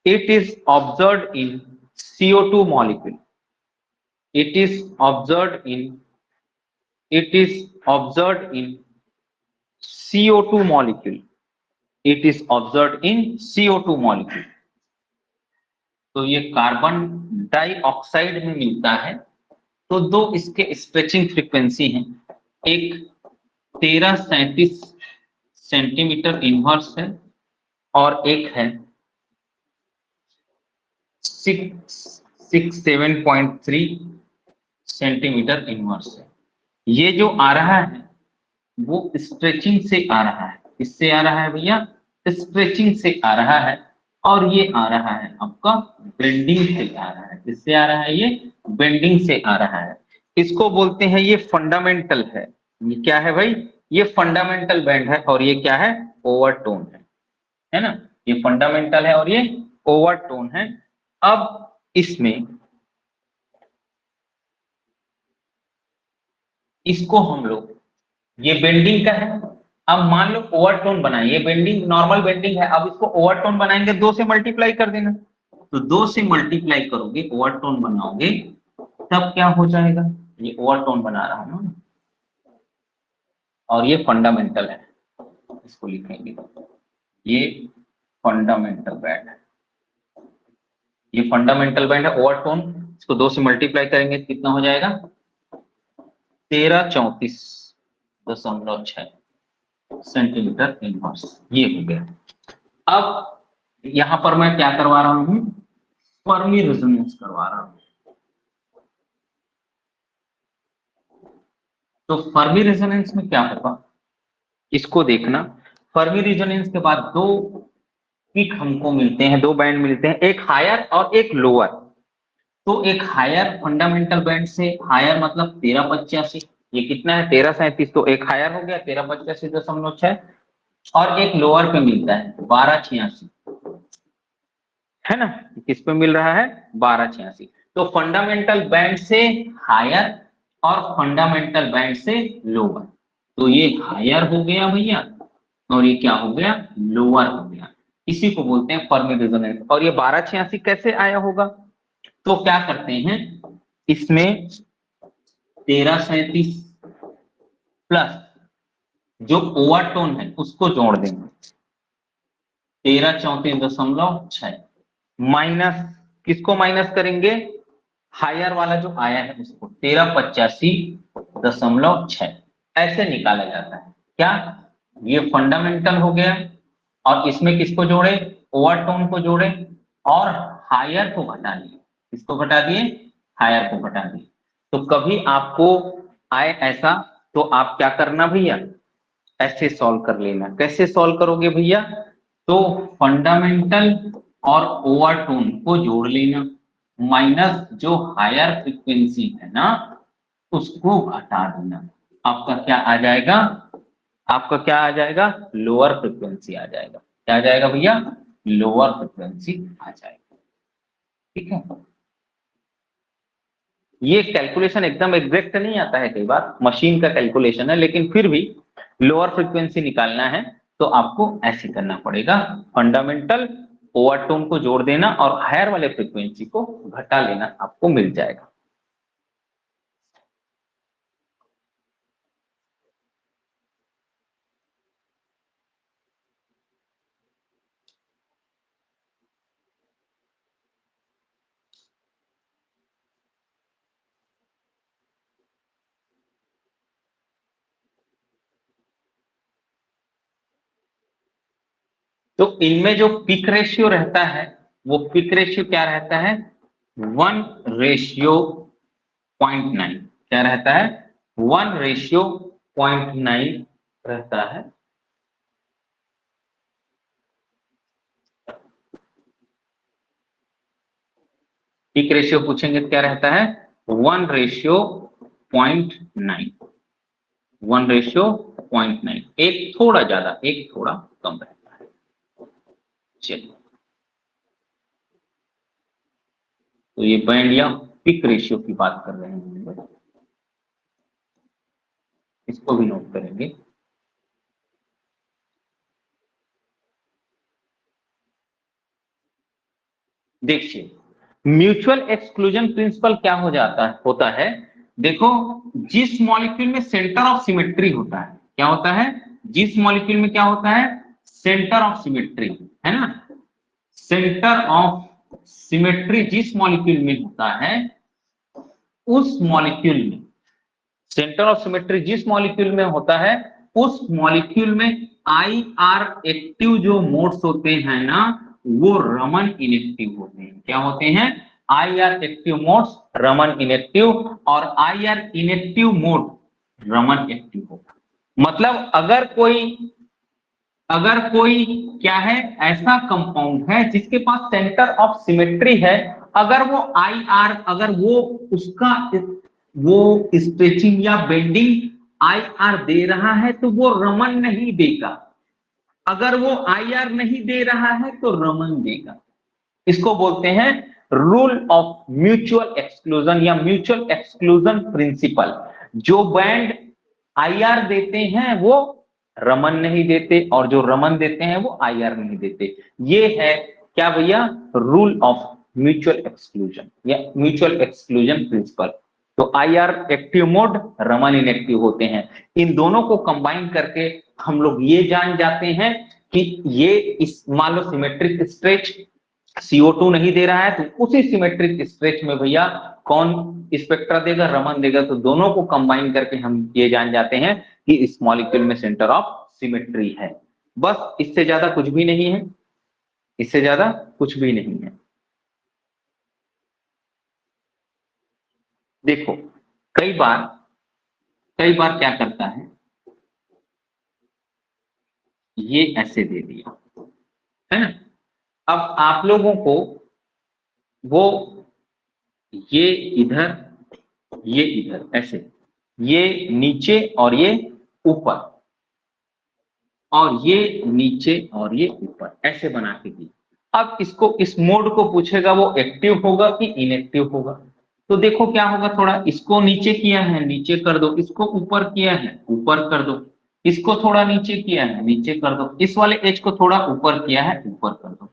It is observed in CO2 molecule. It is observed in, it is observed in CO2 molecule. It is observed in CO2 molecule. तो ये कार्बन डाइऑक्साइड में मिलता है। तो दो इसके स्ट्रेचिंग फ्रीक्वेंसी हैं, एक 1337 सेंटीमीटर इनवर्स है और एक है 667.3 सेंटीमीटर इनवर्स है। ये जो आ रहा है वो स्ट्रेचिंग से आ रहा है। किससे आ रहा है भैया? स्ट्रेचिंग से आ रहा है। और ये आ रहा है आपका बेंडिंग से आ रहा है। किससे आ रहा है? ये बेंडिंग से आ रहा है। इसको बोलते हैं, ये फंडामेंटल है। ये क्या है भाई? ये फंडामेंटल बैंड है और ये क्या है? ओवरटोन है ना। ये फंडामेंटल है और ये ओवरटोन है। अब इसमें इसको हम लोग, ये बेंडिंग का है। अब मान लो ओवरटोन बनाए, ये बेंडिंग नॉर्मल बेंडिंग है, अब इसको ओवरटोन बनाएंगे, 2 से मल्टीप्लाई कर देना। तो 2 से मल्टीप्लाई करोगे, ओवरटोन बनाओगे, तब क्या हो जाएगा? ये ओवरटोन बना रहा हूं और ये फंडामेंटल है, इसको लिखेंगे ये फंडामेंटल बैंड है, ये फंडामेंटल बैंड है। ओवरटोन इसको 2 से मल्टीप्लाई करेंगे तो कितना हो जाएगा 1334.6 सेंटीमीटर इनवर्स, ये हो गया। अब यहां पर मैं क्या करवा रहा हूं, फर्मी रेजोनेंस करवा रहा हूं। तो फर्मी रेजोनेंस में क्या होगा इसको देखना। फर्मी रेजोनेंस के बाद 2 पीक हमको मिलते हैं, 2 बैंड मिलते हैं, एक हायर और एक लोअर। तो एक हायर फंडामेंटल बैंड से, हायर मतलब 1385, ये कितना है 1337, तो एक हायर हो गया 1385.6, और एक लोअर पे मिलता है 1286, है ना। किस पे मिल रहा है 1286। तो फंडामेंटल बैंड से हायर और फंडामेंटल बैंड से लोअर, तो ये हायर हो गया भैया और ये क्या हो गया लोअर हो गया, इसी को बोलते हैं फर्मी रेजोनेंस। और ये 1286 कैसे आया होगा, तो क्या करते हैं इसमें 1337 प्लस जो ओवरटोन है उसको जोड़ देंगे 1334.6 माइनस, किसको माइनस करेंगे हायर वाला जो आया है उसको 1385.6, ऐसे निकाला जाता है। क्या ये फंडामेंटल हो गया और इसमें किसको जोड़े ओवरटोन को जोड़े और हायर को घटा दिए, किसको घटा दिए हायर को घटा दिए। तो कभी आपको आए ऐसा तो आप क्या करना भैया ऐसे सॉल्व कर लेना। कैसे सॉल्व करोगे भैया, तो फंडामेंटल और ओवरटोन को जोड़ लेना माइनस जो हायर फ्रीक्वेंसी है ना उसको घटा देना, आपका क्या आ जाएगा, आपका क्या आ जाएगा लोअर फ्रीक्वेंसी आ जाएगा। क्या आ जाएगा भैया लोअर फ्रीक्वेंसी आ जाएगा। ठीक है, ये कैलकुलेशन एकदम एग्जैक्ट नहीं आता है, कई बार मशीन का कैलकुलेशन है, लेकिन फिर भी लोअर फ्रीक्वेंसी निकालना है तो आपको ऐसे करना पड़ेगा, फंडामेंटल ओवरटोन को जोड़ देना और हायर वाले फ्रीक्वेंसी को घटा लेना, आपको मिल जाएगा। तो इनमें जो पिक रेशियो रहता है वो पिक रेशियो क्या रहता है 1:0.9, क्या रहता है 1:0.9 रहता है। पिक रेशियो पूछेंगे तो क्या रहता है 1:0.9, 1:0.9, एक थोड़ा ज्यादा एक थोड़ा कम रहता है। चलिए, तो ये बैंड या पिक रेशियो की बात कर रहे हैं, इसको भी नोट करेंगे। देखिए म्यूचुअल एक्सक्लूजन प्रिंसिपल क्या हो जाता है होता है, देखो जिस मॉलिक्यूल में सेंटर ऑफ सिमेट्री होता है, क्या होता है जिस मॉलिक्यूल में क्या होता है सेंटर ऑफ सिमेट्री, है ना, सेंटर ऑफ सिमेट्री जिस मॉलिक्यूल में होता है उस मॉलिक्यूल में, सेंटर ऑफ सिमेट्री जिस मॉलिक्यूल में होता है उस मॉलिक्यूल में IR एक्टिव जो मोड्स होते हैं ना वो रमन इनएक्टिव होते हैं। क्या होते हैं IR active modes Raman inactive, और IR inactive mode Raman active होगा। मतलब अगर कोई क्या है ऐसा कंपाउंड है जिसके पास सेंटर ऑफ सिमेट्री है, अगर वो IR अगर वो उसका वो स्ट्रेचिंग या बेंडिंग IR दे रहा है तो वो रमन नहीं देगा, अगर वो IR नहीं दे रहा है तो रमन देगा। इसको बोलते हैं रूल ऑफ म्यूचुअल एक्सक्लूजन या म्यूचुअल एक्सक्लूजन प्रिंसिपल। जो बैंड IR देते हैं वो रमन नहीं देते और जो रमन देते हैं वो IR नहीं देते। ये है क्या भैया रूल ऑफ म्यूचुअल एक्सक्लूजन या म्यूचुअल एक्सक्लूजन प्रिंसिपल। तो IR active mode Raman inactive होते हैं। इन दोनों को कंबाइन करके हम लोग ये जान जाते हैं कि ये इस मान लो सिमेट्रिक स्ट्रेच CO2 नहीं दे रहा है, तो उसी सिमेट्रिक स्ट्रेच में भैया कौन स्पेक्ट्रा देगा, रमन देगा। तो दोनों को कंबाइन करके हम ये जान जाते हैं कि इस मॉलिक्यूल में सेंटर ऑफ सिमेट्री है। बस इससे ज्यादा कुछ भी नहीं है, इससे ज्यादा कुछ भी नहीं है। देखो कई बार क्या करता है, ये ऐसे दे दिया है ना, अब आप लोगों को वो ये इधर ऐसे, ये नीचे और ये ऊपर, और ये नीचे और ये ऊपर ऐसे बना के दी। अब इसको इस मोड को पूछेगा वो एक्टिव होगा कि इनएक्टिव होगा। तो देखो क्या होगा, थोड़ा इसको नीचे किया है, नीचे कर दो, इसको ऊपर किया है, ऊपर कर दो, इसको थोड़ा नीचे किया है, नीचे कर दो, इस वाले एज को थोड़ा ऊपर किया है, ऊपर कर दो।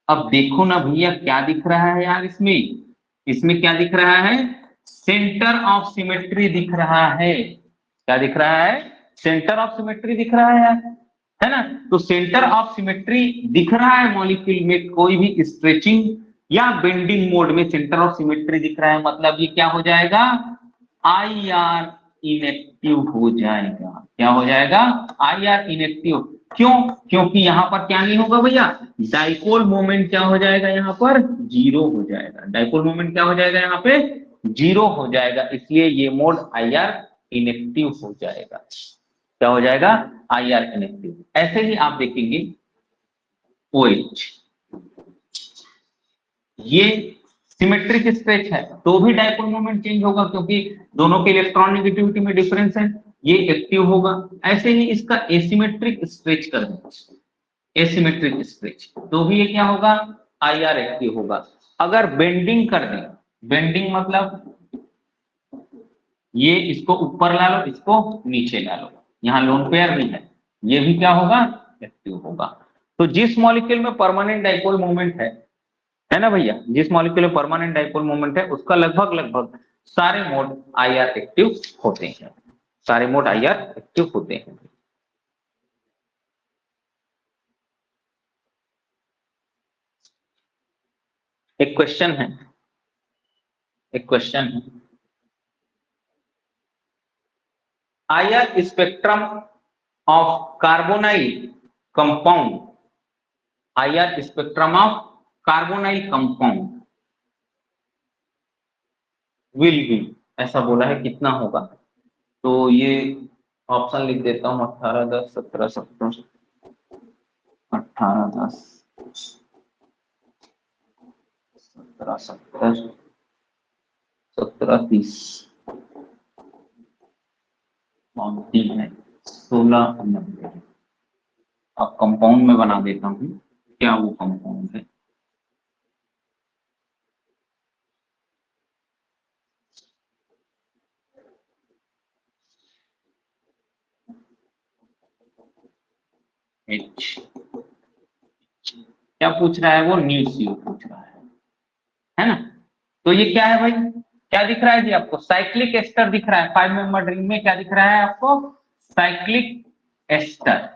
अब देखो ना भैया क्या दिख रहा है यार, इसमें क्या दिख रहा है, सेंटर ऑफ सिमेट्री दिख रहा है। क्या दिख रहा है, सेंटर ऑफ सिमेट्री दिख रहा है यार, है ना। तो सेंटर ऑफ सिमेट्री दिख रहा है मॉलिक्यूल में, कोई भी स्ट्रेचिंग या बेंडिंग मोड में सेंटर ऑफ सिमेट्री दिख रहा है, मतलब ये क्या हो जाएगा, IR इनएक्टिव हो जाएगा। क्या हो जाएगा, IR इनएक्टिव। क्यों, क्योंकि यहां पर क्या नहीं होगा भैया, डाइपोल मोमेंट क्या हो जाएगा, यहाँ पर जीरो हो जाएगा। डाइपोल मोमेंट क्या हो जाएगा, यहाँ पे जीरो हो जाएगा, इसलिए ये मोड IR इनएक्टिव हो जाएगा। क्या हो जाएगा, IR इनएक्टिव। ऐसे ही आप देखेंगे OH, ये सिमेट्रिक स्ट्रेच है तो भी डाइपोल मोमेंट चेंज होगा, क्योंकि दोनों के इलेक्ट्रॉन नेगेटिविटी में डिफरेंस है, ये एक्टिव होगा। ऐसे ही इसका एसिमेट्रिक स्ट्रेच कर दें, एसिमेट्रिक स्ट्रेच, तो भी ये क्या होगा, IR एक्टिव होगा। अगर बेंडिंग कर दें, बेंडिंग मतलब ये इसको ऊपर ला लो, इसको नीचे ला लो, यहाँ लोन पेयर भी है, ये भी क्या होगा, एक्टिव होगा। तो जिस मॉलिक्यूल में परमानेंट डाइपोल मोमेंट है ना भैया, जिस मॉलिक्यूल में परमानेंट डाइपोल मोमेंट है उसका लगभग सारे मोड IR एक्टिव होते हैं, सारे मोड IR एक्टिव होते हैं। एक क्वेश्चन है, IR spectrum of carbonyl compound, IR spectrum of carbonyl compound will be, ऐसा बोला है, कितना होगा। तो ये ऑप्शन लिख देता हूं, 18 10 17 17, 18 10 17 17 17 30 3 है 16 90। अब कंपाउंड में बना देता हूं, क्या वो कंपाउंड है, H। क्या पूछ रहा है वो, NuCO पूछ रहा है ना। तो ये क्या है भाई, क्या दिख रहा है जी आपको, साइक्लिक एस्टर दिख रहा है। 5 मेंबर रिंग में क्या दिख रहा है आपको, साइक्लिक एस्टर।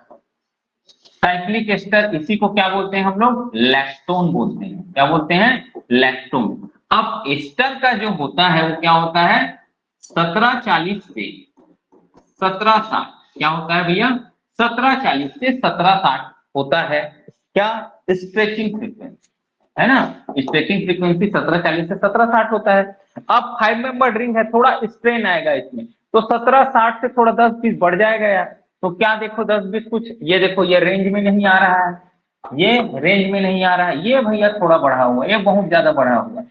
साइक्लिक एस्टर, इसी को क्या बोलते हैं हम लोग, लैक्टोन बोलते हैं। क्या बोलते हैं, लैक्टोन। अब एस्टर का जो होता है वो क्या होता है, 1740 से 1760। क्या होता है भैया, 1740 से 1760 होता है। क्या, स्ट्रेचिंग फ्रीक्वेंसी, है ना, स्ट्रेचिंग फ्रीक्वेंसी 1740 से 1760 होता है। अब 5 मेंबर रिंग है, थोड़ा स्ट्रेन आएगा इसमें, तो 1760 से थोड़ा 10-20 बढ़ जाएगा यार। तो क्या देखो 10-20 कुछ, ये देखो ये रेंज में नहीं आ रहा है, ये रेंज में नहीं आ रहा है, ये भैया थोड़ा बढ़ा हुआ है, ये बहुत ज्यादा बढ़ा हुआ है,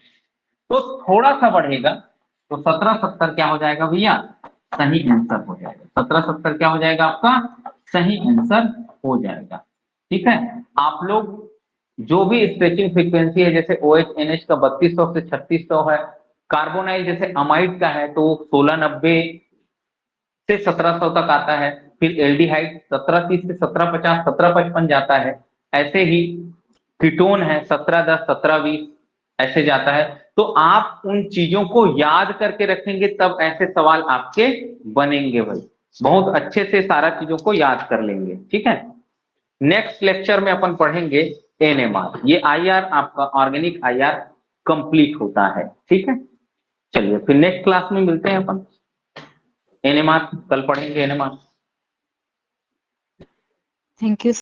तो थोड़ा सा बढ़ेगा, तो 1770 क्या हो जाएगा भैया, सही आंसर हो जाएगा। 1770 क्या हो जाएगा आपका, सही आंसर हो जाएगा। ठीक है, आप लोग जो भी स्ट्रेचिंग फ्रीक्वेंसी है, जैसे OH NH का 3200 से 3600 है, कार्बोनाइल जैसे अमाइड का है तो 1690 से 1700 तक आता है, फिर एल्डिहाइड 1730 से 1750 1755 जाता है, ऐसे ही कीटोन है 1710 1720 ऐसे जाता है। तो आप उन चीजों को याद करके रखेंगे तब ऐसे सवाल आपके बनेंगे भाई, बहुत अच्छे से सारा चीजों को याद कर लेंगे। ठीक है, नेक्स्ट लेक्चर में अपन पढ़ेंगे NMR। ये IR आपका ऑर्गेनिक IR कंप्लीट होता है, ठीक है। चलिए फिर नेक्स्ट क्लास में मिलते हैं अपन। NMR कल पढ़ेंगे NMR। Thank you.